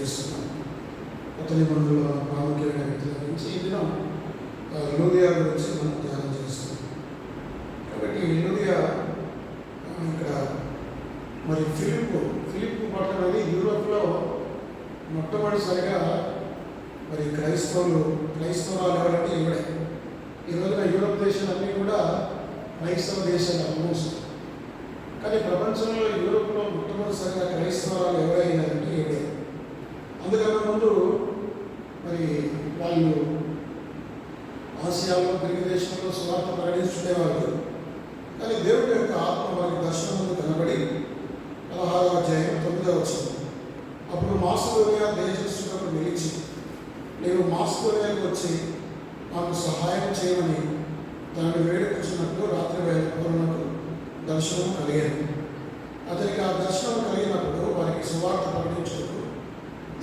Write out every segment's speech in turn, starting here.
చేస్తున్నాను. కొత్త నిబంధనలో ప్రాముఖ్యమైన వ్యక్తుల గురించి ఈ దినం లూదియా గురించి మనం ధ్యానం చేస్తున్నాం. కాబట్టి లూదియా ఇక్కడ మరి ఫిలిప్ పట్టణం అనేది యూరోప్లో మొట్టమొదటిసారిగా మరి క్రైస్తవురాలు ఎవరంటే ఇవిడే. ఈ రోజున యూరోప్ దేశాలన్నీ కూడా క్రైస్తవ దేశాలు ఆల్మోస్ట్. కానీ ప్రపంచంలో యూరోప్లో మొట్టమొదటిసారిగా క్రైస్తవురాలు ఎవరైనారంటే ఇవిడే. అందుకన్నా ముందు మరి వాళ్ళు ఆసియాలో గ్రీకు దేశంలో సువార్త ప్రకటించుకునేవాళ్ళు. కానీ దేవుడి యొక్క ఆత్మ వారికి దర్శనం ముందు కనబడి 16వ అధ్యాయం 9వ వచనం, అప్పుడు మాసిదోనియా దేశస్తులకు నిలిచి, నేను మాసిదోనియాకు వచ్చి నాకు సహాయం చేయమని దాన్ని వేడుకొచ్చినప్పుడు రాత్రి వేళ పౌరులకు దర్శనం కలిగాను. అతనికి ఆ దర్శనం కలిగినప్పుడు వారికి సువార్త ప్రకటించుటకు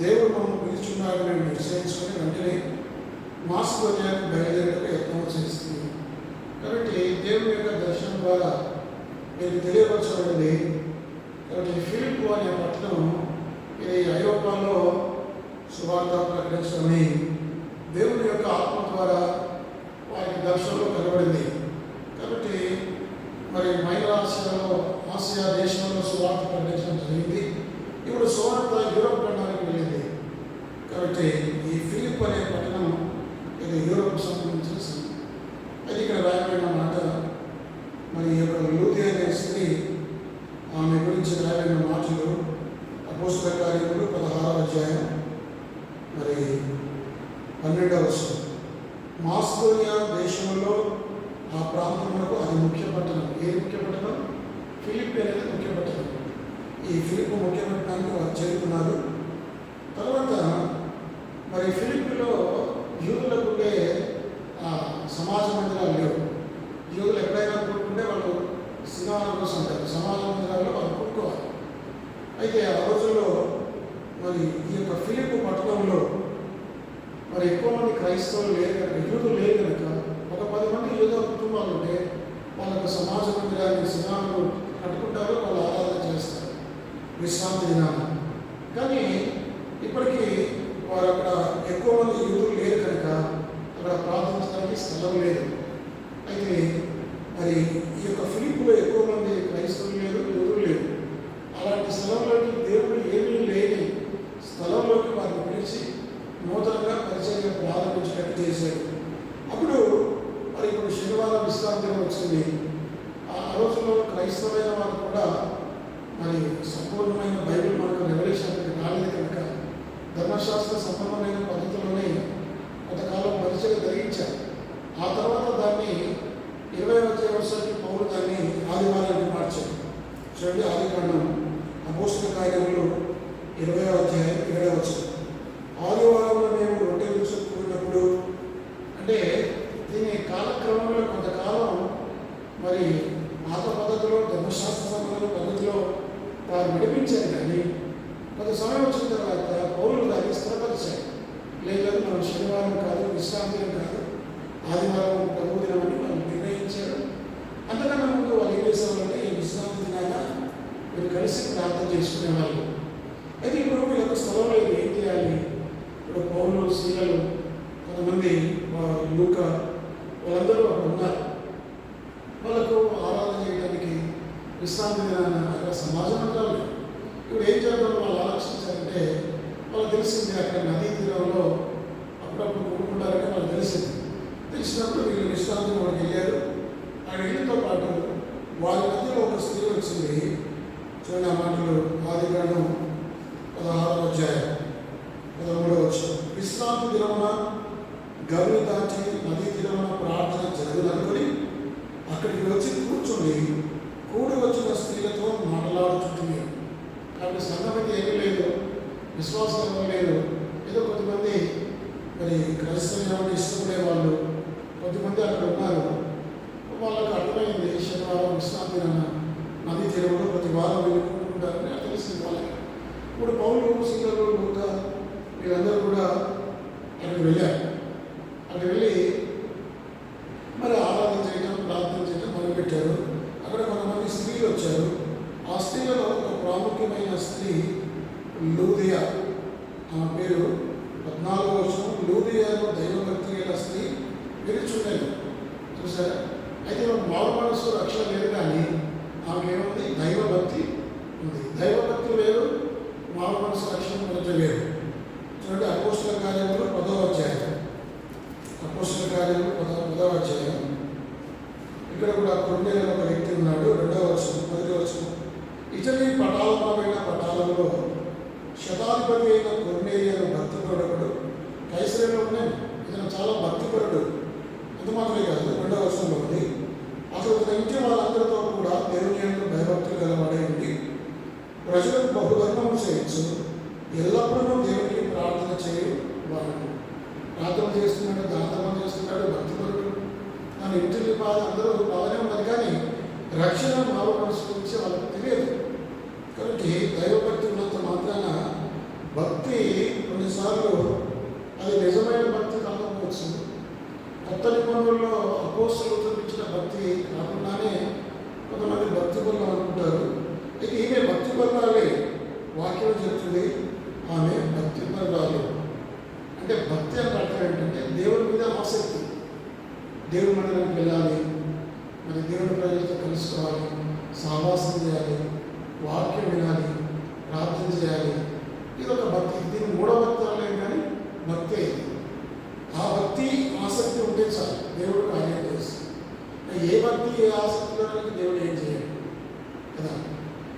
దేవుడు మమ్మల్ని పిలుచున్నాడని నిశ్చయించుకొని వెంటనే మాసిదోనియాకు బయలుదేరడానికి యత్నం చేస్తుంది. కాబట్టి దేవుని యొక్క దర్శనం ద్వారా మీకు తెలియపరచబడింది. కాబట్టి ఫిలిప్ అనే పట్టణం ఇది ఐరోపాలో సువార్త ప్రకటించడమని దేవుని యొక్క ఆత్మ ద్వారా వారికి దర్శనంలో కనబడింది. కాబట్టి మరి మైనర్ ఆసియా దేశంలో సువార్త ప్రకటించడం జరిగింది. ఇప్పుడు సువార్త యూరోప్ ఖండానికి వెళ్ళింది. కాబట్టి ఈ ఫిలిప్ అనే పట్టణం ఇది యూరోప్ సంబంధించిన అది ఇక్కడ రాయబడిన మాట. మరి ఈ యొక్క లూదియా అనే స్త్రీ, ఆమె గురించి రాయబడిన మాటలు అపోస్తల కార్యములు 16వ అధ్యాయం మరి 12వ వచనం. మాసిదోనియా దేశంలో ఆ ప్రాంతంలో అది ముఖ్య పట్టణం. ఏ ముఖ్య పట్టణం? ఫిలిప్ అనేది ముఖ్య పట్టణం. ఈ ఫిలిప్ ముఖ్య పట్టణానికి వారు చేరుకున్నారు. తర్వాత మరి ఫిలిప్లో యూదులకు ఉండే సమాజ మందిరాలు లేవు. యూదులు ఎక్కడైనా కూడుకుంటే వాళ్ళు సినిమాల కోసం ఉంటారు. సమాజ మందిరాల్లో వాళ్ళు కూడుకోవాలి. అయితే ఆ రోజుల్లో మరి ఈ యొక్క ఫిలిప్ పట్టణంలో మరి ఎక్కువ మంది క్రైస్తవులు లేరు కనుక, యూదులు లేరు కనుక ఒక 10 మంది యూద కుటుంబాలు ఉంటే వాళ్ళకు సమాజ మందిరాన్ని సినిమాలు కట్టుకుంటారు, వాళ్ళు ఆరాధన చేస్తారు విశ్రాంతి దినాన్ని. కానీ ఇప్పటికీ వారు అక్కడ ఎక్కువ మంది యూదులు లేరు కనుక అక్కడ ప్రార్థించడానికి స్థలం లేదు. అయితే మరి ఈ యొక్క ఫిలిప్లో ఎక్కువ మంది క్రైస్తవులు లేరు, యూదులు లేరు. అలాంటి స్థలంలోకి దేవుడు ఏమీ లేని స్థలంలోకి వారిని పిలిచి నూతనంగా పరిచయం ప్రారంభించినట్టు చేశారు. అప్పుడు మరి ఇప్పుడు శనివారం విశ్రాంతి వచ్చింది. ఆ రోజుల్లో క్రైస్తవైన వారు కూడా మరి సంపూర్ణమైన బైబిల్ మనకు రెవల్యూషన్ రాలేదు కనుక ధర్మశాస్త్ర సంబంధమైన పద్ధతిలోనే కొంతకాలం పరిచయం జరిగించారు. ఆ తర్వాత దాన్ని 20వ అధ్యాయం పౌరులు దాన్ని ఆదివారానికి మార్చారు. చూడండి, ఆదికాండం అపోస్తల కార్యములు 20వ అధ్యాయం 7వ వచనం. ఆదివారంలో మేము రొట్టె కూడినప్పుడు, అంటే దీని కాలక్రమంలో కొంతకాలం మరి పాత పద్ధతిలో ధర్మశాస్త్ర సంబంధమైన పద్ధతిలో వారు నడిపించారు. కానీ కొంత సమయం వచ్చిన తర్వాత పౌరులు దాన్ని స్థిరపరిచారు. లేదు మనం శనివారం కాదు, విశ్రాంతి కాదు, ఆదివారం ప్రభు దినమని వాళ్ళు నిర్ణయించారు. అంతకన్నా ముందు వాళ్ళు ఏం చేసేవాళ్ళంటే ఈ విశ్రాంతి దినాన మీరు కలిసి ప్రార్థన చేసుకునేవాళ్ళు. అయితే ఇప్పుడు వీళ్ళ స్థలంలో ఏం చేయాలి? ఇప్పుడు పౌరులు, స్త్రీలు, కొంతమంది లూకా వాళ్ళందరూ అక్కడ ఉన్నారు. వాళ్ళకు ఆరాధన చేయడానికి విశ్రాంతి దినాన అక్కడ సమాజం అంటారు. ఇప్పుడు ఏం చేద్దాం వాళ్ళు ఆలోచించారంటే వాళ్ళకి తెలిసింది అక్కడ నదీ తీరంలో అప్పుడప్పుడు కొనుక్కుంటారని వాళ్ళకి తెలిసినప్పుడు వీళ్ళు విశ్రాంతి వాళ్ళకి వెళ్ళారు. ఆ వెళ్ళితో పాటు వారి మధ్యలో ఒక స్త్రీ వచ్చింది. చూడండి ఆ మాటలు ఆదికాండం 16వ అధ్యాయం 13వ వచనం. విశ్రాంతి దినమున గవిని దాచి నదీ తీరమున ప్రార్థన జరుగుననుకొని అక్కడికి వచ్చి కూర్చొని కూడి వచ్చిన స్త్రీలతో మాట్లాడుతుంటుంది. కాబట్టి సంగతి ఏమీ లేదు, విశ్వాసం ఏమీ లేదు. ఏదో కొంతమంది మరి క్రైస్తవ్యాన్ని ఇష్టపడే వాళ్ళు కొంతమంది అక్కడ ఉన్నారు. వాళ్ళకి అర్థమైంది శనివారం విశ్రాంతి నదీ తీరంలో ప్రతి వారం వెళ్ళుకుంటుంటారని తెలిసింది వాళ్ళకి. ఇప్పుడు పౌలు, సీలలు, లూకా వీళ్ళందరూ కూడా అక్కడికి వెళ్ళారు. అక్కడికి వెళ్ళి మరి ఆరాధన చేయడం, ప్రార్థన చేయడం మొదలుపెట్టారు. అక్కడ కొంతమంది స్త్రీలు వచ్చారు. ఆ స్త్రీలలో ఒక ప్రాముఖ్యమైన స్త్రీ లూదియా. ఆమె పేరు 14వ వచనం, లూదియాలో దైవభక్తి గల స్త్రీ విరుచుండెను. చూసారా? అయితే మారు మనసు రక్షణ లేదు, కానీ ఆమెకేముంది? దైవభక్తి ఉంది. దైవభక్తి వేరు, మారు మనసు రక్షణ మొదటి వేరు. చూడండి, అపోస్తల కార్యములు 10వ అధ్యాయం. అపోస్తల కార్యములు 10వ అధ్యాయం. ఇక్కడ కూడా కొర్నేలియు ఒక వ్యక్తి ఉన్నాడు. 2వ వచనం, 1వ వచనం. ఇటలీ పటాలమైన పటాలంలో శతాధిపతి అయిన కొర్నేలియు భక్తిపరుడు కైసరేలో ఉన్నాడు. ఇతను చాలా భక్తిపరుడు. అంత మాత్రమే కాదు, 2వ వచనంలో ఉంది, అతడు తన ఇంటి వాళ్ళందరితో కూడా దేవుని యందు భయభక్తులు గలవాడే ఉండి ప్రజలకు బహుధర్మము చేయొచ్చు, ఎల్లప్పుడూ దేవునికి ప్రార్థన చేయవాడు. ప్రార్థన చేస్తున్నాడు, దాతనం చేస్తున్నాడు, భక్తిపరుడు. తన ఇంటి బాధ అందరూ బాగానే ఉన్నది, కానీ రక్షణ మారు మనసు గురించి వాళ్ళకి తెలియదు. కాబట్టి దైవభక్తి ఉన్నంత మాత్రాన భక్తి కొన్నిసార్లు అది నిజమైన భక్తి కాకపోవచ్చు. కొత్త నిబంధనలో అపోస్తలులు చూపించిన భక్తి కాకుండానే కొంతమంది భక్తి పనులు అనుకుంటారు. అయితే ఈమె భక్తి పనులే వాక్యం చెప్తుంది. ఆమె భక్తి పనులు అంటే భక్తి అని అర్థం ఏంటంటే దేవుని మీద ఆసక్తి. దేవుని మందిరానికి వెళ్ళాలి, మరి దేవుని ప్రజలతో కలుసుకోవాలి, సహవాసం చేయాలి, వాక్యం వినాలి, ప్రార్థన చేయాలి. ఇది ఒక భక్తి. దీని 3వ భక్తి అనలేదు, కానీ భక్తి అయింది. ఆ భక్తి ఆసక్తి ఉంటే చాలు, దేవుడు కార్యం చేస్తాడు. ఏ భక్తి ఏ ఆసక్తిలో దేవుడు ఏం చేయాలి కదా.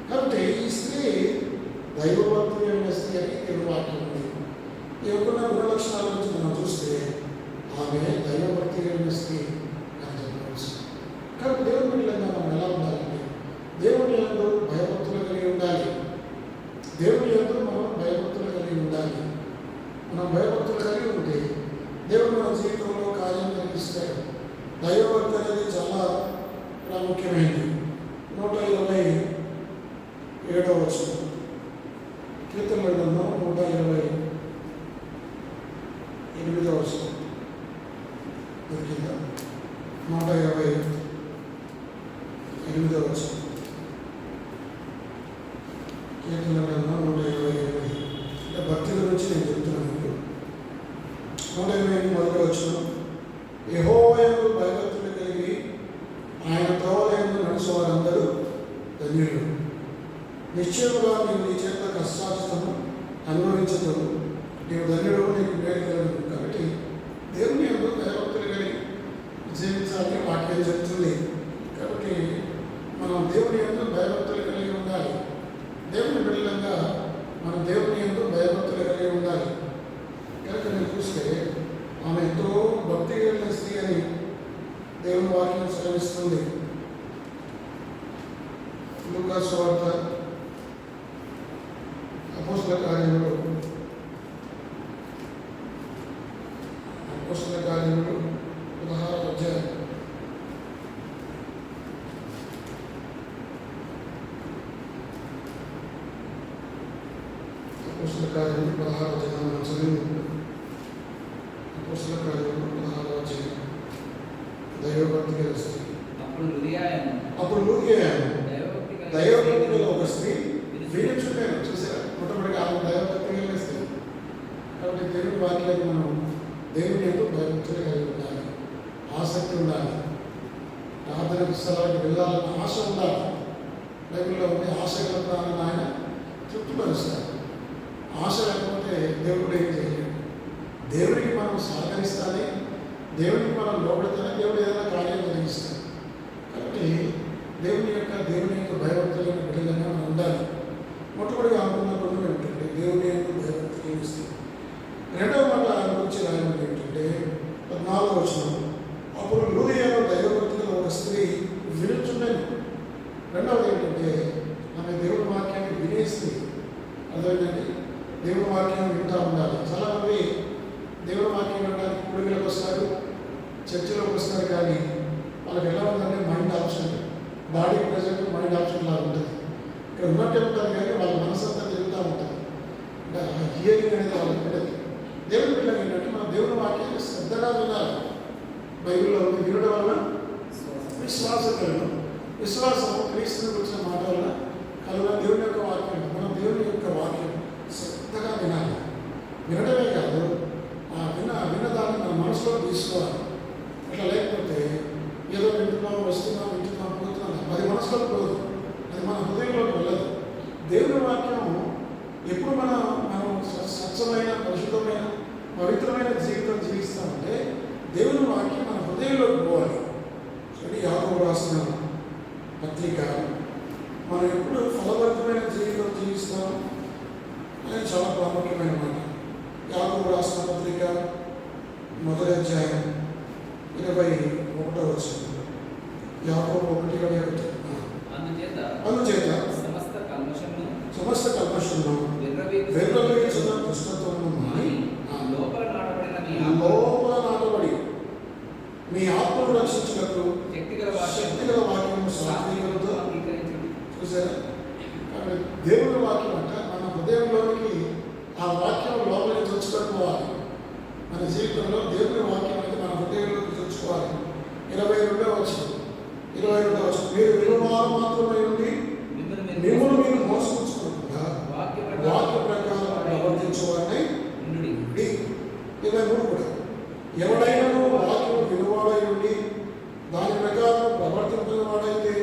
కాబట్టి ఈ స్త్రీ దైవభక్తి అయిన స్త్రీ అని దేవుడు వాక్యం ఉంది. ఏమన్నా గుణలక్షణాల నుంచి మనం చూస్తే ఆమె దైవభక్తి అయిన స్త్రీ అని చెప్పవచ్చు. కాబట్టి దేవుని బిడ్డలంగా మనం ఎలా ఉండాలంటే దేవుని యందు భయభక్తులు కలిగి ఉండాలి. దేవుని యందు మనం భయభక్తులు కలిగి ఉండాలి. మనం భయభక్తులు కలిగి ఉంటే దేవుడు మన జీవితంలో కార్యం జరిగిస్తాడు. దైవభక్తి అనేది చాలా ప్రాముఖ్యమైనది. 127వ వచనం, కీర్తనల గ్రంథం 128వ వచనం దొరికిందా? 128వ వచనం, కీర్తనల గ్రంథం 128. అంటే భక్తి గురించి నేను చెప్తున్నాను. 128 మొదటి వచనం, యెహోవా యందు భయభక్తులు కలిగి ఆయన త్రోవలందు నడుచు వారందరూ ధన్యులు. నిశ్చయముగా నీవు నీ చేత కష్టార్జితము అనుభవించదు, నీవు ధన్యుడు, నీకు మేలు కలదు. కాబట్టి దేవుని యందు భయభక్తులు కలిగి జీవించాలని వాక్యం చెప్తుంది. కాబట్టి మనం దేవుని యందు భయభక్తులు కలిగి ఉండాలి. దేవుని బిడ్డలంగా మనం దేవుని యందు భయభక్తులు కలిగి ఉండాలి. కనుక నేను చూస్తే ఆమె ఎంతో భక్తి కలిగిన స్త్రీ అని దేవుని వాక్యం సెలవిస్తుంది. లూకా సువార్త, అపోస్తల కార్యములు 16వ అధ్యాయం. అపోస్తల కార్యములు 16వ అధ్యాయం మనం చదివినప్పుడు, అపోస్తల కార్యములు 16వ అధ్యాయం, దైవభక్తి గల స్త్రీ. అప్పుడు లూదియాను దైవభక్తి గల ఒక స్త్రీ వినుచుండెను. చూసారా? మొట్టమొదటిగా ఆమె దైవభక్తి కలిగిన స్త్రీ. కాబట్టి దేవుని వాక్యాన్ని మనం దేవుని ఎందు భయభక్తులు కలిగి ఉండాలి, ఆసక్తి ఉండాలి, ప్రార్థన స్థలానికి వెళ్ళాలన్న ఆశ ఉండాలి. బైబిల్లో ఉండే ఆశ గల ప్రాణాన్ని ఆయన తృప్తిపరుస్తాడు. ఆశ లేకపోతే దేవుడు ఏం చేయలేడు. దేవుడికి మనం సహకరిస్తానే, దేవుడికి మనం లోపడితేనే దేవుడు ఏదైనా కార్యం జరిగిస్తాడు. కాబట్టి దేవుని యొక్క భయభక్తులైన బిడ్డలుగా మనం ఉండాలి. మొట్టమొదటిగా అనుకున్న రెండు ఏంటంటే దేవుని యొక్క భయభక్తి కలిగిస్తుంది. 2వ మాట ఆయన గురించి రాయడం ఏంటంటే 14వ వచనం, అప్పుడు లూదియాలో దైవభక్తి గల ఒక స్త్రీ వినుచుండెను. రెండవది ఏంటంటే ఆమె దేవుని వాక్యాన్ని వినే స్త్రీ. అదేంటంటే దేవుని వాక్యాన్ని వింటూ ఉండాలి. చాలామంది దేవుని వాక్యం వినడానికి కూడికలకు వస్తారు, చర్చిలోకి వస్తారు, కానీ వాళ్ళకి ఎలా ఉందంటే mind option, body present mind option లాగా ఉంటుంది. ఇక్కడ ఉన్నట్టే ఉంటారు, కానీ వాళ్ళ మనసు అంతా తిరుగుతూ ఉంటుంది. అంటే హియరింగ్ అనేది వాళ్ళకి ఉండదు. దేవుని పిల్లలు ఏంటంటే మనం దేవుని వాక్యాన్ని శ్రద్ధగా వినాలి. బైబిల్లో ఉంది, వినడం వల్ల విశ్వాసం కలగడం, విశ్వాసం క్రీస్తుని వచ్చిన మాట వల్ల కలగడం. దేవుని యొక్క వాక్యం, మనం దేవుని యొక్క వాక్యం శ్రద్ధగా వినాలి. తీసుకోవాలి. అట్లా లేకపోతే ఏదో వింటున్నాం, వస్తున్నాం, వింటున్నాం, పోతున్నాం, అది మనసులోకి పోదు, అది మన హృదయంలోకి వెళ్ళదు. దేవుని వాక్యం ఎప్పుడు మనం స్వచ్ఛమైన, పరిశుద్ధమైన, పవిత్రమైన జీవితం జీవిస్తామంటే దేవుని వాక్యం మన హృదయంలోకి పోవాలి. అంటే యాకోబు రాసిన పత్రిక, మనం ఎప్పుడు ఫలభరితమైన జీవితం జీవిస్తాం అనేది చాలా ప్రాముఖ్యమైన మాట. యాకోబు రాసిన పత్రిక 1వ అధ్యాయం 21వ వచనం. యాకోబు 1:21. అందుచేత సమస్త కల్మషమును వెర్రవేయుచున్న దుష్టత్వమును మాని లోపల నాటబడి మీ ఆత్మను రక్షించుటకు శక్తిగల వాక్యము సాత్వికతతో చూసారా. దేవుని వాక్యం అంట మన హృదయంలోనికి ఆ వాక్యం లోపలికి చొచ్చుకోవాలి. మన జీవితంలో దేవుని వాక్యం అనేది మన హృదయంలోకి చొచ్చుకోవాలి. 22వ వచనం మీరు విలువారు మాత్రమే ఉండి మిమ్మల్ని మీరు మోసపుచ్చుకోకుండా వాక్య ప్రకారం ప్రవర్తించేవాడిని 23 కూడా ఎవడైనా వాక్యం విలువాడై ఉండి దాని ప్రకారం ప్రవర్తించిన వాడైతే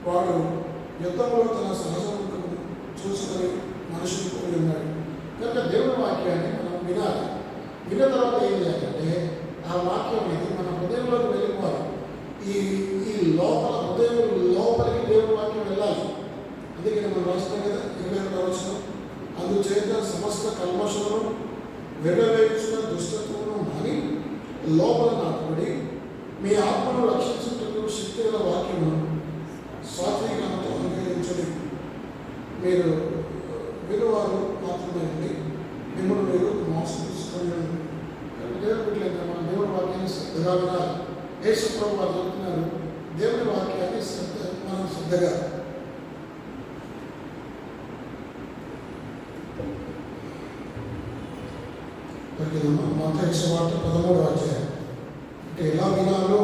వాడు యుద్ధంలో తన సహజమును చూసుకొని మనుషులు పోయి ఉన్నాడు. కనుక దేవుని వాక్యాన్ని మనం వినాలి. విన్న తర్వాత ఏం చేయాలంటే ఆ వాక్యం అనేది మన హృదయంలోకి వెళ్ళిపోవాలి. ఈ లోపల హృదయం లోపలికి దేవుని వాక్యం వెళ్ళాలి. అందుకని మనం రాస్తాం కదా 22వ వచనం, అందుచేత సమస్త కల్మషమును వెర్రవేయుచున్న దుష్టత్వమును మాని లోపల నాటబడి మీ ఆత్మను రక్షించుటకు శక్తిగల వాక్యమును సాత్వికంతో అంగీకరించండి. మీరు విలువారు మాత్రమే ఉండి మిమ్మల్ని మీరు మోసపుచ్చుకొని దేవుడిట్లేదు. మన దేవుని వాక్యాన్ని శ్రద్ధగా వినాలి. యేసు ప్రభువు వారు చెప్తున్నారు, దేవుని వాక్యాన్ని మనం శ్రద్ధగా మత్తయి సువార్త 13వ అధ్యాయం. అంటే ఎలా వినాలో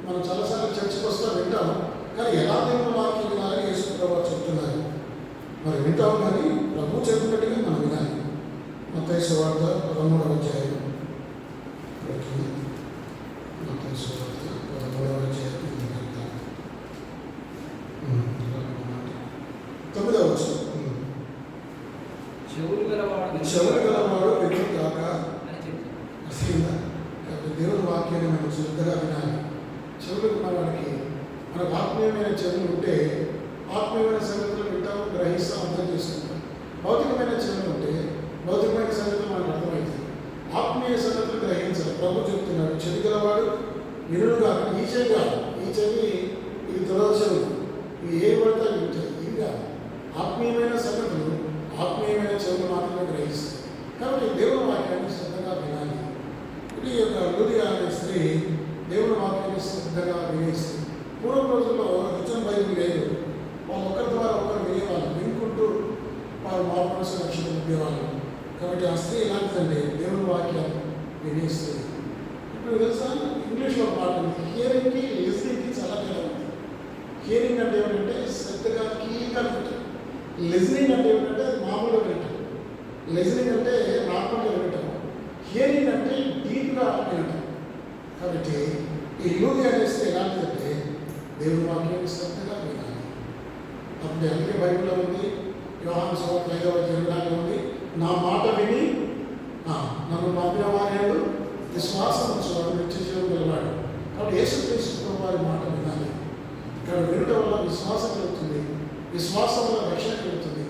మనం చాలాసార్లు చర్చకు వస్తా వింటాం, కానీ ఎలా దేవుని వాక్యం వినాలని యేసు ప్రభువు చెప్తున్నారు. మరి వింటాం, కానీ ప్రభు చెప్పినట్టుగా మనం వినాలి. మత్తయి సువార్త 13వ అధ్యాయం. మత్తయి సువార్త 13వ అధ్యాయం 9వ వచనం. చెవులు గలవాడు విను కాక. కాబట్టి దేవుని వాక్యాన్ని మనం శ్రద్ధగా వినాలి. చెవులు ఉన్నవాడికి మనకు ఆత్మీయమైన చెవులు ఉంటే ఆత్మీయమైన సంగతులు వింటాం, గ్రహిస్తాం, అర్థం చేసుకుంటాం. భౌతికమైన చెవులు ఉంటే భౌతికమైన సంగతులు మనకు అర్థమవుతాయి. ఆత్మీయ సంగతులు గ్రహించాలి. ప్రభు చెప్తున్నాడు, చెవి గలవాడు వినుడు కాక. ఈ చెవి కాదు, ఈ చెవి ఇది దురద చెవులు, ఇవి ఏ పడితే వింటాయి. ఇది కాదు, ఆత్మీయమైన సంగతులు ఆత్మీయమైన చెవులు మాత్రమే గ్రహిస్తాయి. కాబట్టి దేవుని వాక్యాన్ని శ్రద్ధగా వినాలి. ఇది యొక్క లూదియా అనే స్త్రీ దేవుని వాక్యాన్ని శ్రద్ధగా వినేస్తుంది. పూర్వ రోజుల్లో రిటర్న్ బైబిల్ లేదు. వాళ్ళు ఒకరి ద్వారా ఒకరు వినేవాళ్ళు, వినుకుంటూ వారు మార్పు మనసు రక్షణ పొందేవాళ్ళు. కాబట్టి ఆ స్త్రీ ఎలాంటిదంటే దేవుని వాక్యాన్ని వినేస్తుంది. ఇప్పుడు తెలుసా, ఇంగ్లీష్లో పాట ఉంది, హియరింగ్కి లిజనింగ్కి చాలా తేడా ఉంది. హియరింగ్ అంటే ఏమిటంటే శ్రద్ధగా కీగా వింటాం. లిజనింగ్ అంటే ఏమిటంటే మామూలుగా వింటాం. లిజనింగ్ అంటే నార్మల్గా వింటాం. హియరింగ్ అంటే డీప్గా వింటాం. కాబట్టి ఈ లూదియా అనేస్తే ఎలాంటిదంటే దేవుని వాక్యాన్ని శ్రద్ధగా వినాలి. అప్పుడు అందుకే బైబిల్లో ఉంది, యోహాను సువార్త 5వ అధ్యాయంలో ఉంది, నా మాట విని నన్ను పంపిన వారు విశ్వాసం ఉంచేవాడు నిత్య జీవం గలవాడు. కాబట్టి యేసుక్రీస్తు వారి మాట వినాలి. ఇక్కడ వినడం వల్ల విశ్వాసం కలుగుతుంది, విశ్వాసం వల్ల రక్షణ కలుగుతుంది,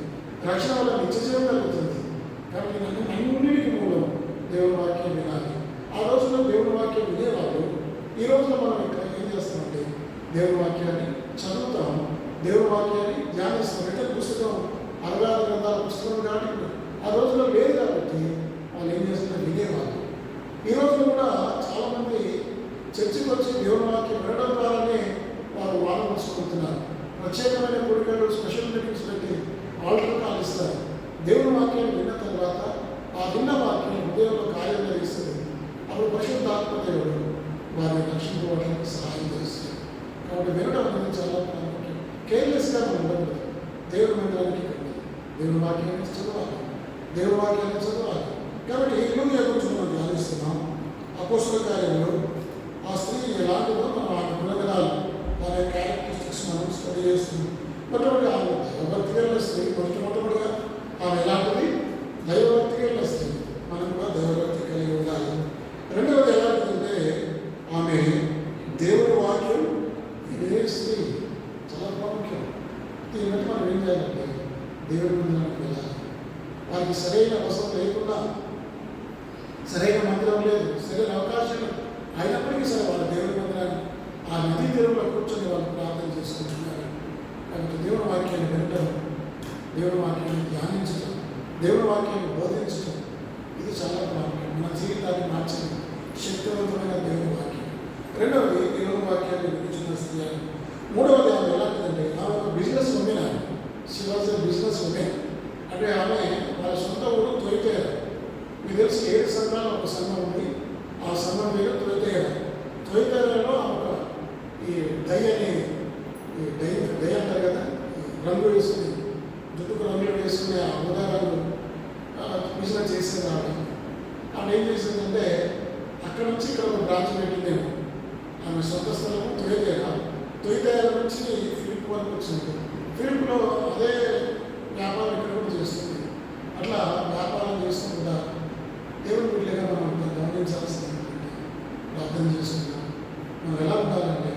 రక్షణ వల్ల నిత్య జీవం కలుగుతుంది. కాబట్టి అన్నింటికి మూలం దేవుని వాక్యం వినాలి. ఆ రోజుల్లో దేవుని వాక్యం వినేవాళ్ళు. ఈ రోజులో మనం ఇక్కడ ఏం చేస్తామంటే దేవుని వాక్యాన్ని చదువుతాం, దేవుని వాక్యాన్ని ధ్యానిస్తాం. అంటే పుస్తకం 66 గ్రంథాల పుస్తకం కాబట్టి ఆ రోజుల్లో లేదు. కాబట్టి వాళ్ళు ఏం చేస్తున్నారు, వినేవాళ్ళు. ఈ రోజులో కూడా చాలామంది చర్చికి వచ్చి దేవుని వాక్యం వినడం ద్వారానే వారు వాదనలుచుకుంటున్నారు. ప్రత్యేకమైన కోరికలు, స్పెషల్ మీటింగ్స్ పెట్టి ఆల్టర్ కాల్ ఇస్తారు. దేవుని వాక్యాన్ని విన్న తర్వాత ఆ విన్న వాక్యం హృదయంలో కార్యం జరిగిస్తుంది. అప్పుడు పరిశుద్ధాత్మ దేవుడు వారిని రక్షించుకోవడానికి సహాయం చేస్తుంది. కాబట్టి వినడం అనేది చాలా ప్రాముఖ్యం. కేర్లెస్గా మనం ఉండకూడదు. దేవుని మందిరానికి వెళ్ళి దేవుని వాక్యాన్ని చదవాలి, దేవుని వాక్యాన్ని చదవాలి. కాబట్టి ఈ లూదియా గురించి మనం ధ్యానిస్తున్నాం. అపోస్తల కార్యంలో ఆ స్త్రీ ఎలాంటిదో మనం ఆమె గుణగణాలు ఆమె క్యారెక్టరిస్టిక్స్ మనం స్టడీ చేస్తున్నాం. మొట్టమొదటి ఆమె దైవభక్తి గల స్త్రీ. మొట్టమొదటిగా ఆమె ఎలాంటిది? దైవభక్తి గల స్త్రీ. మనం కూడా దైవభక్తి కలిగి ఉండాలి. రెండవది ఎలాంటిదంటే ఆమె దేవుని వాక్యం వినే స్త్రీ. చాలా ప్రాముఖ్యం. దీన్ని బట్టి మనం ఏం చేయాలంటే దేవుని మందిరానికి వెళ్ళాలి. వారికి సరైన అవసరం లేకుండా, సరైన మందిరం లేదు, సరైన అవకాశం అయినప్పటికీ సరే వాళ్ళ దేవుని మందిరాన్ని ఆ నదీ తీరంలో కూర్చొని వాళ్ళు ప్రార్థన చేసుకుంటున్నారు. కాబట్టి దేవుని వాక్యాన్ని వినటం, దేవుని వాక్యాన్ని ధ్యానించడం, దేవుని వాక్యాన్ని బోధించడం ఇది చాలా ప్రాముఖ్యం. మన జీవితాన్ని మార్చిన శక్తివంతమైన దేవుని వాక్యం. రెండవది దేవుని వాక్యాన్ని వినిపించిన స్త్రీ. మూడవది ఆమె ఎలాంటిదంటే ఆమె ఒక business women. She was a business women. అంటే ఆమె వాళ్ళ సొంత ఊరు తొలితేర. మీకు తెలిసి 7 సంఘాలు ఒక సంఘం ఉంది. ఆ సంఘం మీద తొలితేర. తొలితేరలో ఒక ఈ డై అనే డై అంటారు కదా, రంగు వేసుకుని జుట్టుకు రంగులు వేసుకునే ఆ ఉదాహరణలు బిజినెస్ చేసేది ఆవిడ. ఆమె ఏం చేసిందంటే అక్కడ నుంచి ఇక్కడ ఒక బ్రాంచ్ పెట్టిందేమో. ఆమె సొంత స్థలము తొలితేర. తొలితేర నుంచి ఫిలిప్ వరకు వచ్చింది. ఫిలిప్లో అదే వ్యాపారం ఇక్కడ కూడా చేస్తుంది. అట్లా వ్యాపారం చేస్తూ కూడా దేవుని బిడ్డగా మనం గమనించాల్సింది ప్రార్థన చేసుకున్నాం. మనం ఎలా ఉండాలంటే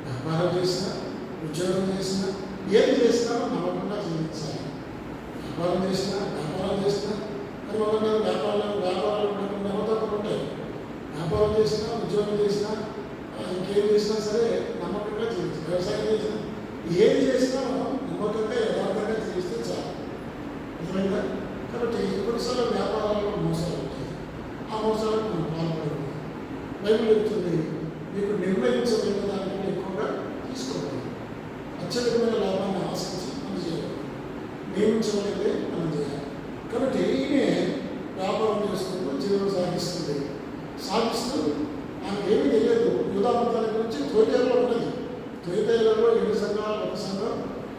వ్యాపారం చేసినా, ఉద్యోగం చేసినా, ఏది చేసినా నమ్మకంగా జీవించాలి. వ్యాపారం చేసినా అది ఒకటి వ్యాపారాలు ఉండకుండా అవతలు ఉంటాయి. వ్యాపారం చేసినా, ఉద్యోగం చేసినా, ఇంకేం చేసినా సరే నమ్మకంగా జీవించాలి. వ్యవసాయం చేసినా, ఏది చేసినా మనం నమ్మకంగా యథార్థంగా జీవిస్తే చాలు. అర్థమైందా? కాబట్టి కొన్నిసార్లు వ్యాపారాల్లో మోసాలు ఉంటాయి. ఆ మోసాలకు మనం పాల్పడకూడదు. బైబిల్ చెప్తుంది, మీకు నిర్ణయించబడిన దానికంటే ఎక్కువగా తీసుకోవాలి. అత్యధికమైన లాభాన్ని ఆశించి మనం చేయాలి. నియమించబడితే మనం చేయాలి. కాబట్టి ఈమె వ్యాపారం చేసుకుంటూ జీవనం సాగిస్తూ ఆమెకు ఏమీ తెలియదు. యూదా మతాల గురించి తొలితేరలో ఉన్నది. తొలితేరలో 7 సంఘాలు, ఒక సంఘం,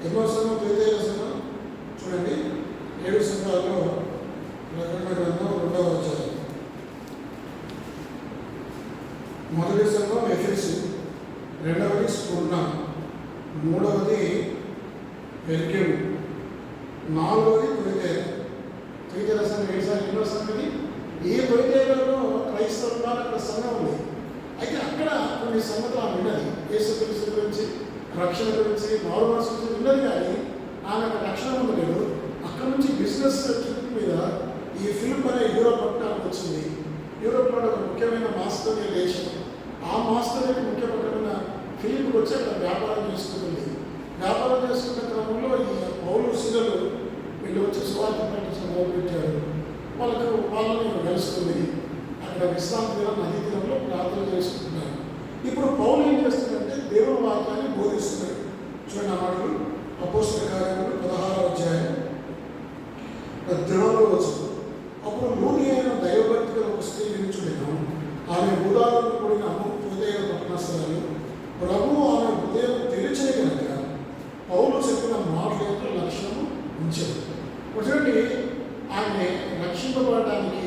ఎన్నో సంఘం తొలితేర సంఘం. చూడండి, 7 సంఘాల్లో ప్రకటన గ్రంథం 2వ అధ్యాయం. మొదటి సంఘం ఎఫెసు, రెండవది స్ఫుర్ణ, మూడవది పెర్గెము, నాలుగవది తొలితేర. తొలితేర సంఘం ఎన్నో సంఘం. ఏ తొలితేరలో క్రైస్తవులు అక్కడ సంఘం ఉంది. అయితే అక్కడ కొన్ని సంగతులు ఆమె విన్నది. యేసుక్రీస్తు గురించి, రక్షణ గురించి, మారు మనసు గురించి విన్నది. కానీ ఆమె అక్కడ రక్షణ ఉండలేదు. అక్కడ నుంచి బిజినెస్ ట్రిప్ మీద ఈ ఫిలిప్ అనే యూరోప్ పట్టణానికి వచ్చింది. యూరోప్లో ఒక ముఖ్యమైన మాస్టోనియా దేశం. ఆ మాస్టోనియాకి ముఖ్యమైన ఫిలిప్కి వచ్చి అక్కడ వ్యాపారం చేసుకుంటుంది. వ్యాపారం చేసుకున్న క్రమంలో ఈ పౌలు శిలలు వీళ్ళు వచ్చి సువార్త ప్రకటించడం మొదలుపెట్టారు. వాళ్ళని కలుసుకుంది. అక్కడ విశ్రాంతి దినం, నదీ దినంలో ప్రార్థన చేసుకుంటున్నారు. ఇప్పుడు పౌలు ఏం చేస్తున్నాడంటే దేవుని వాక్యాన్ని బోధిస్తున్నాడు. చూడండి ఆ మాటలు. అపోస్తల కార్యములు 16వ అధ్యాయం 18వ వచనం. అప్పుడు లూది అయిన దైవభక్తి గల ఒక స్త్రీ నిలుచుండెను. ఆమె భూదాలను కూడిన హృదయ పట్టణస్థలాలు. ప్రభువు ఆమె హృదయం తెరిచిన కనుక పౌలు చెప్పిన మాటల లక్ష్యము ఉంచాడు. చూడండి, ఆమె రక్షింపబడడానికి,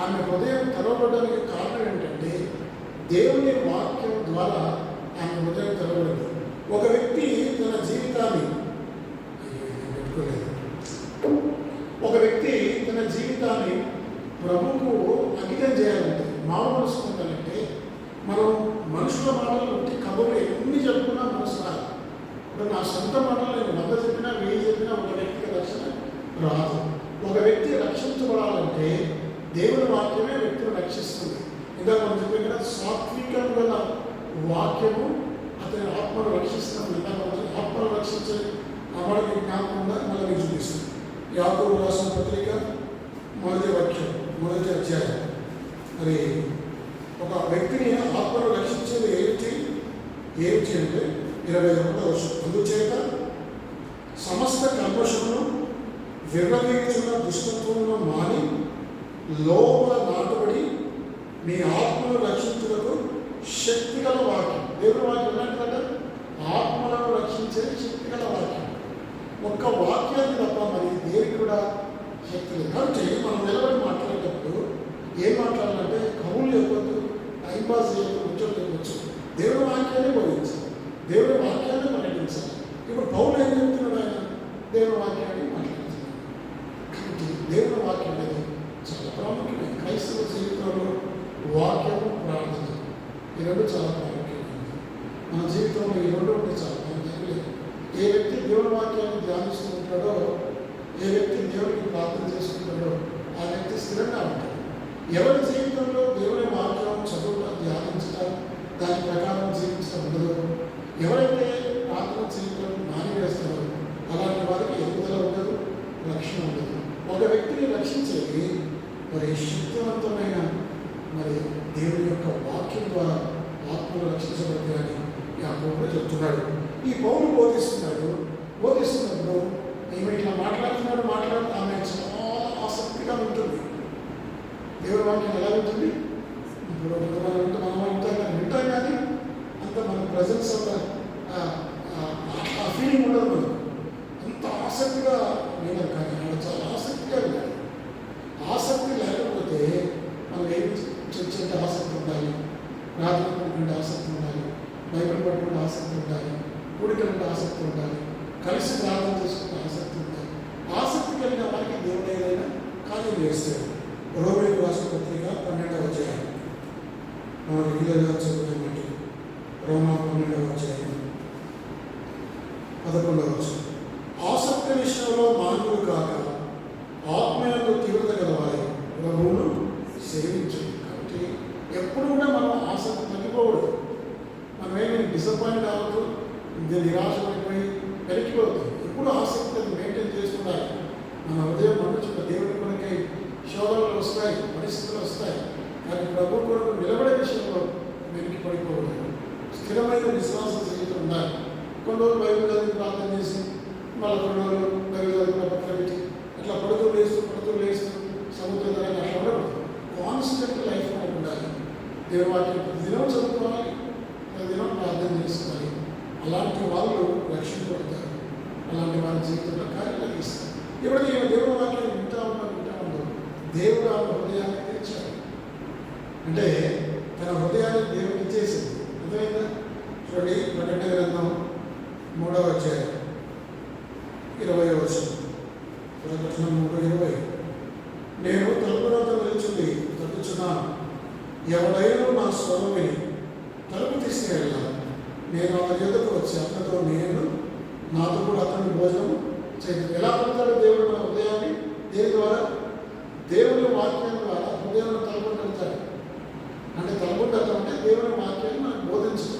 ఆమె హృదయం తెరవబడడానికి కారణం ఏంటంటే దేవుని వాక్యం ద్వారా ఆమె హృదయం తెరవబడింది. ఒక వ్యక్తి తన జీవితాన్ని ప్రభువుకు అంకితం చేయాలంటే, మారు మనసు పొందాలంటే మనం మనుషుల మాటలు ఉంటే కబుర్లు ఎన్ని చెప్పుకున్నా మనసు రాదు. ఇప్పుడు నా సొంత మాటలు నేను 100 చెప్పినా 1000 చెప్పినా ఒక వ్యక్తికి రక్షణ రాదు. ఒక వ్యక్తి రక్షించబడాలంటే దేవుని వాక్యమే వ్యక్తిని రక్షిస్తుంది. ఇంకా మనం చెప్పిన కదా, సాత్వికం గల వాక్యము అతని ఆత్మను రక్షిస్తాం. ఇంకా మనం ఆత్మను రక్షించే అమడికి జ్ఞాపకం మళ్ళీ మీకు చూపిస్తుంది. యాకోబు రాసిన పత్రిక మొదటి వాక్యం, మొదటి అధ్యాయం. మరి ఒక వ్యక్తిని ఆత్మను రక్షించేది ఏమిటి అంటే 21వ వర్షం. అందుచేత సమస్త కల్మషమును విర్రవీగుచున్న దుష్టత్వమును మాని లోపల నాటబడి మీ ఆత్మను రక్షించుటకు శక్తిగల వాక్యం. దేవుని వాక్యం ఎలాంటిదంటే ఆత్మలను రక్షించే శక్తిగల వాక్యం. ఒక్క వాక్యాన్ని తప్ప మరి దేనికి కూడా శక్తి లేదు. కాబట్టి మనం నిలబడి మాట్లాడేటప్పుడు ఏం మాట్లాడాలంటే కవులు చెప్పొద్దు, పాస్ చేయడం ఉద్యోగం ఇవ్వచ్చు, దేవుని వాక్యాన్ని బోధించాలి, దేవుని వాక్యాన్ని ప్రకటించాలి. ఇప్పుడు పౌలు ఏం చెప్తున్నాడు? ఆయన దేవుని వాక్యాన్ని మాట్లాడుతున్నాడు. కాబట్టి దేవుని వాక్యం అనేది చాలా ప్రాముఖ్యమైన క్రైస్తవ జీవితంలో వాక్యము, ప్రార్థన ఈ రెండు చాలా ప్రాముఖ్యమైనది. మన జీవితంలో ఈ రెండు ఉంటే చాలా ప్రాముఖ్యం. ఏ వ్యక్తి దేవుని వాక్యాన్ని ధ్యానిస్తూ ఉంటాడో, ఏ వ్యక్తి దేవుడికి ప్రార్థన చేసుకుంటాడో ఆ వ్యక్తి స్థిరంగా ఉంటాడు. ఎవరి జీవితంలో దేవుని వాక్యం చదువుట, ధ్యానించడం, దాని ప్రకారం జీవించడం ఉండదు, ఎవరైతే ప్రార్థన చేయడం మానివేస్తారో అలాంటి వారికి ఎదుగుదల ఉండదు, రక్షణ ఉండదు. ఒక వ్యక్తిని రక్షించేది మరి శక్తివంతమైన దేవుని యొక్క వాక్యం ద్వారా ఆత్మను రక్షించబడతాయని యాకోబు చెప్తున్నాడు. ఈ పౌలు బోధిస్తున్నప్పుడు ఈమె ఇట్లా మాట్లాడుతూ ఆమె చాలా ఆసక్తిగా ఉంటుంది. దేవుని వాక్యం ఎలా ఉంటుంది? ఇప్పుడు మనం వింటాం కానీ అంత మన ప్రజెన్స్ ఆ ఫీలింగ్ ఉండదు. మనకు అంత ఆసక్తిగా వినరు, కానీ మనం చాలా ఆసక్తిగా వినాలి. ఆసక్తి లేకపోతే మనం ఏమి చర్చంటే ఆసక్తి ఉండాలి, ప్రార్థన పడుకుంటే ఆసక్తి ఉండాలి, బైబిల్ పడుకుంటే ఆసక్తి ఉండాలి, కూడికలంటే ఆసక్తి ఉండాలి, కలిసి ప్రార్థన చేసుకుంటే ఆసక్తి ఉండాలి. ఆసక్తి కలిగిన వారికి దేవుడు ఏదైనా కార్యం చేస్తాడు. రోమేయులకు రాసిన పత్రిక 12వ అధ్యాయం మనం రెగ్యులర్గా చదువుతామంటే రోమా 12వ అధ్యాయం 11వ వచనం. ఆసక్తి విషయంలో మానవులు కాక ఆత్మీయంలో తీవ్రత గలవారి ప్రభువును సేవించండి. కాబట్టి ఎప్పుడు కూడా మనం ఆసక్తి తగ్గిపోవద్దు. మనమేమి డిసప్పాయింట్ అవ్వద్దు, నిరాశ పడిపోయి వెనక్కిపోవద్దు. ఎప్పుడు ఆసక్తి మెయింటైన్ చేసుకుంటారు. మన హృదయం మండుచున్న దేవుడి కొరకై శోధనలు వస్తాయి, పరిస్థితులు వస్తాయి, కానీ ప్రభు కొరకు నిలబడే విషయంలో వెనక్కి పడిపోవద్దు. స్థిరమైన విశ్వాస జీవితం ఉండాలి. కొన్ని రోజులు బైబిల్ చదివి ప్రార్థన చేసి మళ్ళీ కొన్ని రోజులు బైబిల్ చదివిన పక్కన పెట్టి అట్లా పడుతూ లేస్తూ సముద్ర ధరని అట్లా ఉండకూడదు. కాన్స్టెంట్ లైఫ్ మనకు ఉండాలి. దేవుని వాక్యం ప్రతిదినం చదువుకోవాలి, ప్రతిదినం ప్రార్థన చేసుకోవాలి. అలాంటి వాళ్ళు రక్షించబడతారు. అలాంటి వారి జీవితంలో కార్యాలు ఇస్తారు. ఎప్పుడైతే దేవుని వాక్యం వింటా ఉండదు దేవుడు ఆమె హృదయాన్ని తెరిచాడు. అంటే తన హృదయాన్ని దేవుడు ఇచ్చేసింది. అర్థమైందా? చూడండి, ప్రకటన గ్రంథం 3వ అధ్యాయం 20వ వచనం. ప్రకటన 3:20. నేను తలుపు వద్ద నిలుచుండి తట్టుచున్నాను, ఎవడైనా నా స్వరం విని తలుపు తీసుకెళ్ళా, నేను అతని ఎదుకు వచ్చి అతనితో నాతో కూడా అతని భోజనం చేయను. ఎలా పొందుతాడు దేవుడు మన హృదయాన్ని? దేని ద్వారా? దేవుని వాక్యం ద్వారా హృదయాన్ని తలుపుకుంటాడు. అంటే తలుపుకుంటాడు అంటే దేవుని వాక్యాన్ని మనకు బోధించదు.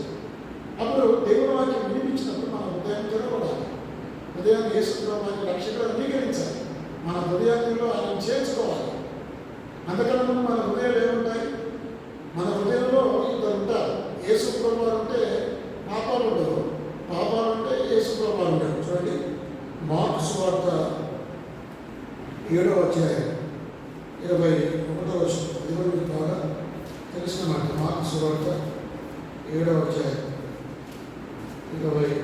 అప్పుడు దేవుని వాక్యం వినిపించినప్పుడు మన హృదయం తెరవడాలి. హృదయాన్ని యేసుప్రభువుని రక్షకుడు అంగీకరించాలి. మన హృదయాల్లో ఆయన చేర్చుకోవాలి. అందుకని మన హృదయాలు ఏముంటాయి? మన హృదయంలో ఇద్దరు ఉంటారు. యేసుప్రభువు అంటే పాపాలు ఉండవు, పాపాలు అంటే యేసుప్రభువు ఉంటారు. చూడండి, మార్కు సువార్త 7వ అధ్యాయం 21వ వచనం. అది కూడా మీకు బాగా తెలిసిన మాట. మార్కు సువార్త 7వ అధ్యాయం 21.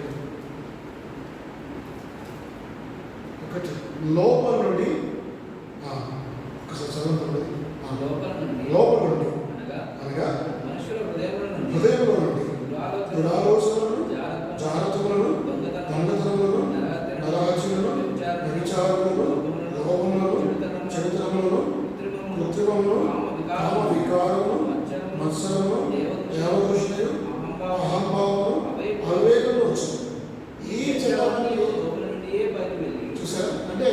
లోపల నుండి ఒకసారి చదువుతుంది. లోపల నుండి అనగా హృదయంలో నుండి దురాలోచనలను, జాగ్రత్తలను, దొంగతనములను, నరహత్యలను, వ్యభిచారములను, లోభములను, చెడుతనములను, కృత్రిమములను, కామ వికారమును, మత్సరమును, దేవదూషణను, అహంభావమును, అవివేకము వచ్చింది. ఈ చెడాన్ని చూసారా? అంటే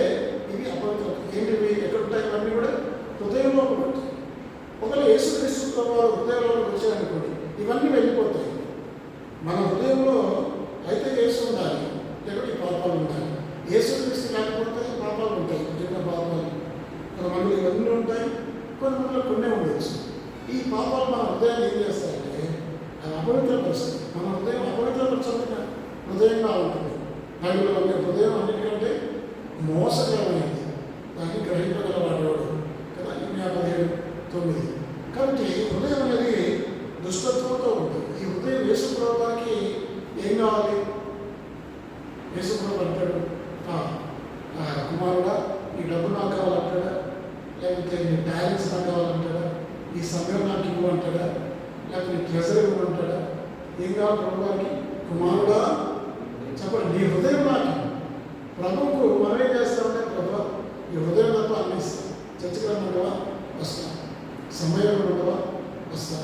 ఇవి అపవిత్రం. ఏంటివి? ఎక్కడ ఉంటాయి? ఇవన్నీ కూడా హృదయంలో ఉంటాయి. ఒకవేళ యేసుక్రీస్తు వారు హృదయంలోకి వచ్చారనుకోండి, ఇవన్నీ వెళ్ళిపోతాయి. మన హృదయంలో అయితే యేసు ఉండాలి, లేకపోతే పాపాలు ఉండాలి. యేసుక్రీస్తు లేకపోతే పాపాలు ఉంటాయి, చిన్న పాపాలు. కొంతమంది ఇవన్నీ ఉంటాయి, కొంతమందిలో కొన్నే ఉండొచ్చు. ఈ పాపాలు మన హృదయాన్ని ఏం చేస్తాయంటే అది అపవిత్రపరుస్తుంది. మన హృదయం అపవిత్రపరచాలి హృదయంగా ఉంటుంది. బైబిల్లో ఉండే హృదయం అన్నిటికంటే మోసకరమైనది, దాన్ని గ్రహింపగలవాడేవాడు కదా. 15:9. కాబట్టి హృదయం అనేది దుష్టత్వంతో ఉంటుంది. ఈ హృదయం యేసుప్రభువుకి ఏం కావాలి? యేసుప్రభు అంటాడు, కుమారుడా ఈ డబ్బు నాకు కావాలంటాడా, లేకపోతే నీ టాలెంట్స్ నాకు కావాలంటాడా, ఈ సమయం నాకు ఇవ్వు అంటాడా, లేకపోతే నీ ట్రెజరీ ఉంటాడా? ఏం కావాలి ప్రభు గారికి? కుమారుడా చెప్పండి, నీ హృదయం నాకు. ప్రభువుకు మనం ఏం చేస్తామంటే, ప్రభు ఈ హృదయం తప్ప అన్ని ఇస్తాం. చర్చకి రమ్మంటావా? వస్తా. సమయం ఉండవా? వస్తా.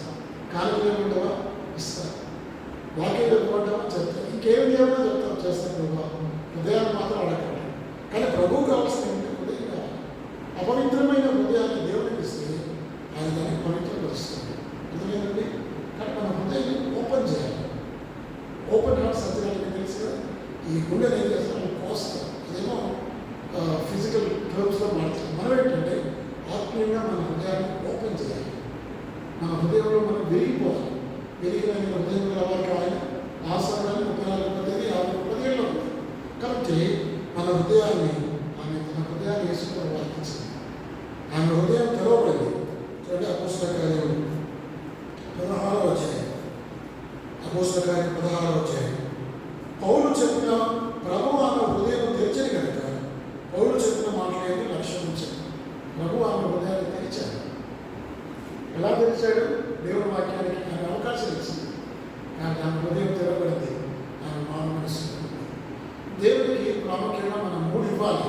కాలం ఉండవా? ఇస్తా. వాక్యం చెప్పుకుంటావా? చెప్తాను. ఇంకేం చేయమో చెప్తాను, చేస్తాను ప్రభు. హృదయాన్ని మాత్రం అడగండి. కానీ ప్రభువు కావాల్సిన హృదయం కావాలి. అపవిత్రమైన హృదయాన్ని దేవుడికి ఇస్తే ఆయన దాన్ని పవిత్రపరుస్తుంది. అర్థమైందండి? కానీ మన హృదయాన్ని ఓపెన్ చేయాలి. ఓపెన్ హార్ట్ సత్యానికి తెలుసు కదా. ఈ గుండెని ఏం చేస్తాం? కోస్తాం. అదేమో ఫిజికల్ టర్మ్స్లో మాట్లాడుతాం. మనం ఏంటంటే ఆత్మీయంగా మన హృదయాన్ని ఓపెన్ చేయాలి. మన హృదయంలో మనం వెలిగిపోవాలి. వెలిగిన హృదయం వారికి ఆయన ఆసనాన్ని 34 ఉంది. కాబట్టి మన హృదయాన్ని తన హృదయాన్ని వేసుకుని వర్తించింది. ఆమె హృదయం తెరవబడింది. చూడండి, అపోస్తల కార్యం 16వ అధ్యాయం. అపోస్తల కార్యం 16వ అధ్యాయం. పౌలు చెప్పిన ప్రభు ఆమె హృదయం తెరిచని కనుక పౌలు చెప్పిన మాటలు లక్ష్యం ఉంచాడు. ప్రభు ఆమె హృదయాన్ని తెరిచాడు. ఎలా తెరిచాడు? దేవుని వాక్యానికి ఆమె అవకాశం ఇచ్చింది. కానీ ఆమె హృదయం తెరబడింది. ఆమె మానవ మనసు. దేవుడికి ప్రాముఖ్యంగా మనం 3 ఇవ్వాలి.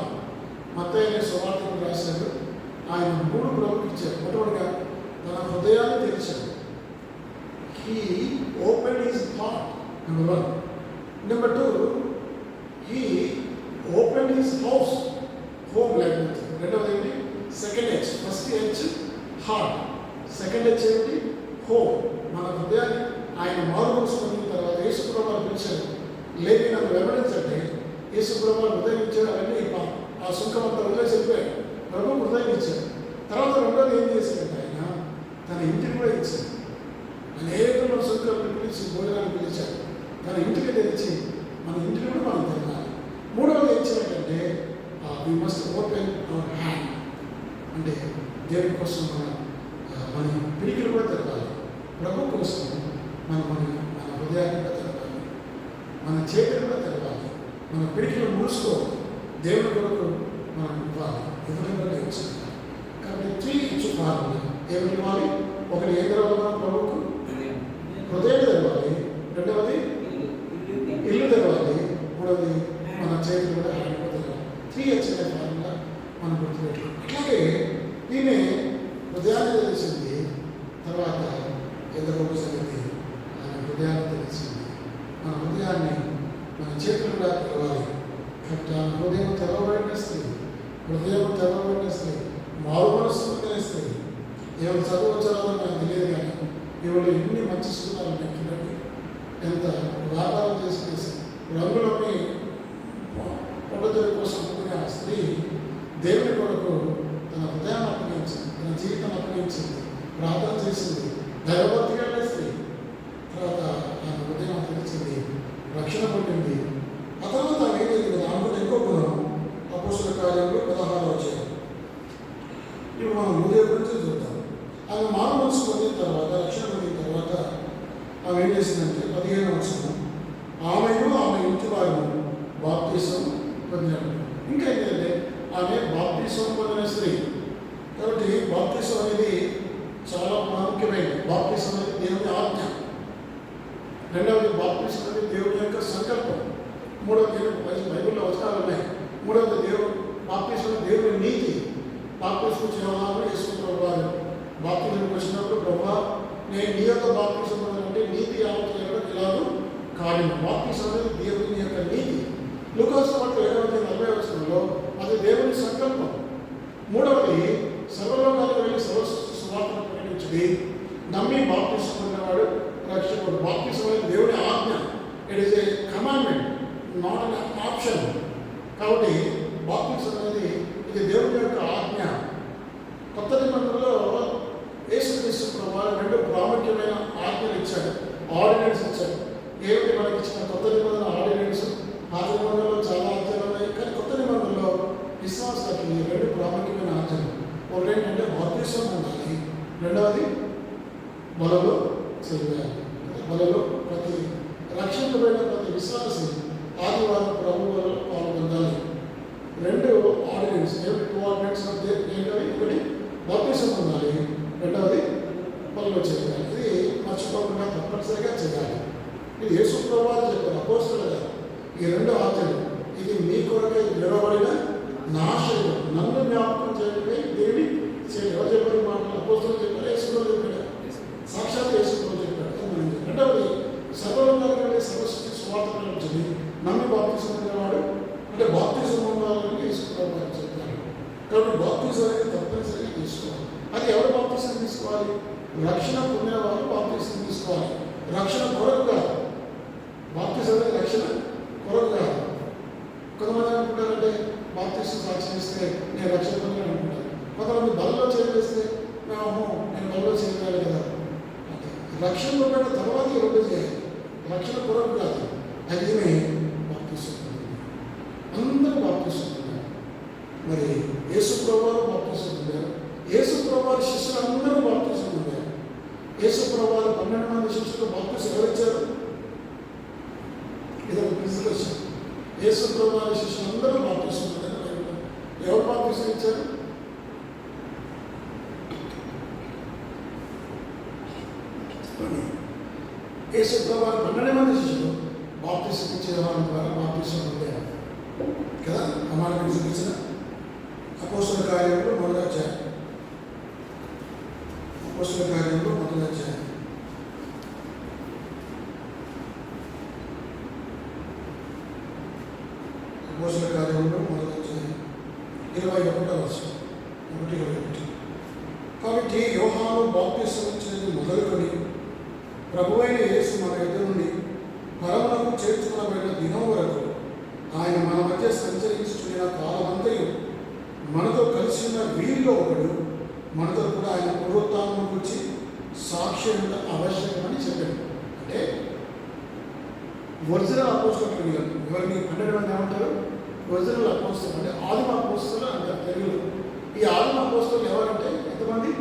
మత్తయి సువార్తను రాశాడు. ఆయన 3 ప్రభుకి ఇచ్చారు. మొట్టమొదటిగా తన హృదయాన్ని తెరిచాడు. He open his heart, number 1. Number 2, he open his house, home లేకపోతే. రెండవది ఏంటి? Second H. First H heart, second H ఏంటి? హోమ్. మన హృదయాన్ని ఆయన మారు మనసు పొందిన తర్వాత యేసుప్రభువు పిలిచాడు. లేని నన్ను వెంబడించండి. యేసుప్రభువు హృదయం ఇచ్చాడు. అవన్నీ ఆ సుఖమంతా వదిలేసి వెళ్ళిపోయాడు. ప్రభు హృదయం ఇచ్చాడు. తర్వాత రెండోది ఏం చేశాడంటే ఆయన తన ఇంటిని కూడా ఇచ్చాడు. అనేక సుఖాలను పిలిచి భోజనాన్ని పిలిచాడు. తన ఇంటికి తెచ్చి మన ఇంటిని కూడా మనం తినాలి. మూడవది ఏం చేయాలంటే we must open hour hand. అంటే దేవుని కోసం మన పిడికిలు కూడా తెరవాలి. ప్రభు కోసం మన హృదయాన్ని కూడా తెరవాలి. మన చేతులు కూడా తెరవాలి. మన పిడికిలు మూసుకోవాలి. దేవుని కొరకు మనం ఇవ్వాలి. ఇవ్వడం నేర్చుకుంటాం. కాబట్టి 3 ఇచ్చు ఫార్ములా. ఏమి ఇవ్వాలి? ఒకటి ఏం తెరవాలి? మన ప్రభువుకు హృదయం తెరవాలి. రెండవది ఇల్లు తెరవాలి. మూడవది మన చేతులు కూడా హ్యాండ్ కూడా తెరవాలి. 3 వచ్చిన ఫార్ములా మనం గుర్తుపెట్టుకోవాలి. అట్లాగే ఈమె హృదయాన్ని తెలిసింది. తర్వాత ఎందరో సంగతి ఆయన హృదయాన్ని తెలిసింది. మన హృదయాన్ని మన చేతులు కూడా తెరవాలి. కాబట్టి ఆ హృదయం తెరవబడిన స్త్రీ, హృదయం తెరవబడిన స్త్రీ, మారు మనసు పొందిన స్త్రీ. ఏమైనా చదువు చదవదో నాకు తెలియదు, కానీ ఇవాళ ఎన్ని మంచి సుఖాలు చూడండి. ఎంత వ్యాపారం చేసుకునేసి రంగులని పొడదొరి కోసం అనుకునే ఆ స్త్రీ దేవుని కొరకు తన హృదయాన్ని అప్పగించింది, తన జీవితం అప్పగించింది, ప్రార్థన చేసింది. దైవభక్తిగా స్త్రీ. తర్వాత ఆయన హృదయం తెరిచింది, రక్షణ పొందింది. ఆ తర్వాత ఏం జరిగింది? ఆమె ఇంకో గుణం. అపోస్తల కార్యంలో 16వ అధ్యాయం. ఇప్పుడు మనం హృదయం గురించి చూద్దాం. ఆమె మారు మనసు పొందిన తర్వాత, రక్షణ పొందిన తర్వాత ఆమె ఏం చేసిందంటే 15వ వచనం, ఆమెను ఆమె ఇంటి వారు బాప్తిసం పొందినట్టు. ఇంకా ఏంటంటే ఆమె బాప్తిసం పొందిన స్త్రీ. కాబట్టి బాప్తిసం అనేది చాలా ప్రాముఖ్యమైనది. బాప్తిసం అనేది దేవుని ఆజ్ఞ. రెండవది బాప్తిసం అనేది దేవుని యొక్క సంకల్పం. మూడవది బైబిల్లో వచనాలు ఉన్నాయి. మూడవది బాప్తిసం దేవుని నీతి. బాప్తిసం చేయాలని యేసుప్రభువు వారు బాప్తిజంకి వచ్చినప్పుడు, ప్రభా నేను నీ యొక్క బాప్తిసం పొందాలంటే నీతి ఆలోచన ఇలాగూ కాదు. బాప్తిసం అనేది దేవుని యొక్క నీతి. లూకాసు వార్త 7:40 వచనంలో అది దేవుని సంకల్పం. మూడవది సర్వలోకాలకు వెళ్ళి సువార్తను ప్రకటించింది. నమ్మి బాప్తిసం పొందినవాడు రక్షకుడు. బాప్తిసం అనేది దేవుని ఆజ్ఞ. It is a commandment, not an option. కాబట్టి బాప్తిసం అనేది ఇది దేవుని యొక్క ఆజ్ఞ. కొత్త నిబంధనలో యేసుక్రీస్తు ప్రభువు 2 ప్రాముఖ్యమైన ఆజ్ఞలు ఇచ్చాడు, ఆర్డినెన్స్ ఇచ్చాడు. ఏమిటి మనకి ఇచ్చిన కొత్త నిబంధన ఆర్డినెన్స్? పాత నిబంధనలో చాలా ఆజ్ఞలు ఉన్నాయి, కానీ కొత్త నిబంధనలో విశ్వాసానికి 2 ప్రాముఖ్యమైన ఆజ్ఞలు. ఒకటి ఏంటంటే బాప్తిసం ఉండాలి, రెండవది బలలో చేయాలి. బలలో ప్రతి రక్షించబడిన ప్రతి విశ్వాసి ఆదివారం ప్రభు వల్ల పాల్గొనాలి. 2 ఆర్డినెన్స్. 2 ఆర్డినెన్స్ ఏంటవి? ఒకటి బాప్తిసం ఉండాలి, రెండవది బల పనులు చేయాలి. ఇది మర్చిపోకుండా తప్పనిసరిగా చేయాలి. ఇది యేసు ప్రభువు చెప్పారు, అపోస్తలులు గారు. ఈ రెండు ఆజ్ఞలు, ఇది మీ కొరకై విడవబడిన నా శరీరం, నన్ను జ్ఞాపకం చేయడమే దేవి చేయాలి. ఎవరు చెప్పారు మాటలు? అపోస్తలులు చెప్పారు, యేసు ప్రభువు చెప్పాడు, సాక్షాత్ యేసు ప్రభువు చెప్పాడు. రెండవది, సర్వలోకానికి వెళ్ళి సర్వసృష్టి సువార్త ప్రకటించింది. నమ్మి బాప్తిసం పొందినవాడు అంటే బాప్తిసం పొందాలని యేసు ప్రభువు గారు చెప్తారు. కాబట్టి బాప్తిసం అనేది తప్పనిసరిగా తీసుకోవాలి. అది ఎవరు బాప్తిసం తీసుకోవాలి? రక్షణ పొందిన వాళ్ళు బాప్తిసం తీసుకోవాలి. రక్షణ కొరకు కాదు. బాప్తిసం అనేది రక్షణ కొరకు కాదు. కొంతమంది అనుకుంటారంటే బాప్తిసం సాక్ష్యం ఇస్తే నేను రక్షణ పొందాను అనుకుంటాను. కొంతమంది బలలో చేస్తే నేను బలలో చేయగలను కదా. రక్షణ పొందిన తర్వాత రెండు చేయాలి. రక్షణ కొరకు కాదు. అదేమే బాప్తిసం. అందరూ బాప్తిసం పొందారు. మరి యేసు ప్రభువు బాప్తిసం పొందారు. యేసు ప్రభువు శిష్యులు అందరూ బాప్తిసం పొందారు. యేసు ప్రభువు 12 మంది శిష్యులు బాప్తిసం ఎవరిచ్చారు? ఇదొక బిజినెస్. యేసు ప్రభువు శిష్యులు అందరూ బాప్తిసం పొందారు. ఎవరు బాప్తిసం ఇచ్చారు? యేసు ప్రభువు 12 మంది శిష్యులు బాప్తిసం ఇచ్చే వారి ద్వారా బాప్తిసం పొందారు కదా. అమానికి చూపించిన అపోస్తల కార్యంలో మొదటి అధ్యాయం. అపోస్తల కార్యంలో మొదటి అధ్యాయం. అపోస్తల కార్యంలో మొదటి అధ్యాయం 21వ వచనం. 1:21. కాబట్టి యోహాను బాప్తిసం ఇచ్చినది మొదలుకొని ప్రభువైన యేసు మన ఎదురు నుండి పరమునకు చేర్చుకునబడిన దినం వరకు ఆయన మన మధ్య సంచరించుకున్న కాలమంతయు మనతో కలిసి ఉన్న వీరిలో ఒకడు మనతో కూడా ఆయన పునరుత్థానం గురించి సాక్ష్యం ఆవశ్యకమని చెప్పాడు. అంటే ఒరిజినల్ అపోస్తలులు వీళ్ళు. ఎవరిని 12 మంది ఏమంటారు? ఒరిజినల్ అపోస్తలులు అంటే ఆదిమ అపోస్తలులు అంటారు తెలుగులో. ఈ ఆదిమ అపోస్తలులు ఎవరంటే ఎంతమంది?